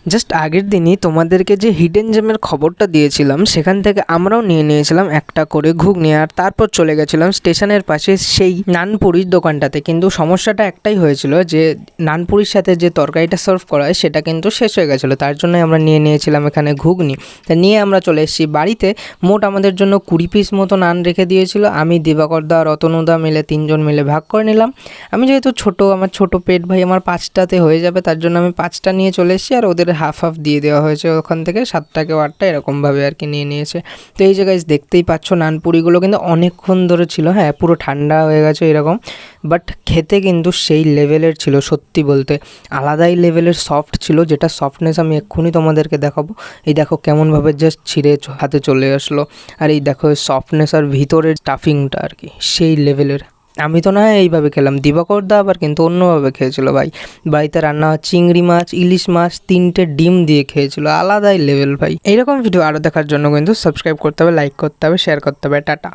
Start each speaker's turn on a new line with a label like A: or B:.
A: Just আগের দিনই তোমাদেরকে যে হিডেন জেমের খবরটা দিয়েছিলাম সেখান থেকে আমরাও নিয়ে নিয়েছিলাম একটা করে ঘুগনি, আর তারপর চলে গেছিলাম স্টেশনের পাশে সেই নানপুরির দোকানটাতে। কিন্তু সমস্যাটা একটাই হয়েছিল যে নানপুরির সাথে যে তরকারিটা সার্ভ করা হয় সেটা কিন্তু শেষ হয়ে গেছিলো, তার জন্যই আমরা নিয়ে নিয়েছিলাম এখানে ঘুগনি। তা নিয়ে আমরা চলে এসেছি বাড়িতে। মোট আমাদের জন্য 20 পিস মতো নান রেখে দিয়েছিল। আমি দিবাকরদা রতনুদা মিলে 3 জন মিলে ভাগ করে নিলাম। আমি যেহেতু আমার ছোট পেট ভাই, আমার 5টাতে হয়ে যাবে, তার জন্য আমি 5টা নিয়ে চলে এসেছি, আর ওদের হাফ হাফ দিয়ে দেওয়া হয়েছে ওখান থেকে, 7টা কেউ 8টা এরকমভাবে আর কি নিয়ে নিয়েছে। তো এই যে গাইস দেখতেই পাচ্ছ নানপুরিগুলো কিন্তু অনেকক্ষণ ধরে ছিল, হ্যাঁ পুরো ঠান্ডা হয়ে গেছে এরকম, বাট খেতে কিন্তু সেই লেভেলের ছিল, সত্যি বলতে আলাদাই লেভেলের সফট ছিল, যেটা সফটনেস আমি এক্ষুনি তোমাদেরকে দেখাবো। এই দেখো কেমনভাবে জাস্ট ছিঁড়ে হাতে চলে আসলো, আর এই দেখো সফটনেস আর ভিতরের স্টাফিংটা আর কি সেই লেভেলের। আমি তো না এইভাবে খেলাম, দিবাকরদা আবার কিন্তু অন্যভাবে খেয়েছিল ভাই। বাড়িতে রান্না চিংড়ি মাছ, ইলিশ মাছ, 3টে ডিম দিয়ে খেয়েছিল, আলাদাই লেভেল ভাই। এইরকম ভিডিও আরও দেখার জন্য কিন্তু সাবস্ক্রাইব করতে হবে, লাইক করতে হবে, শেয়ার করতে হবে। টাটা।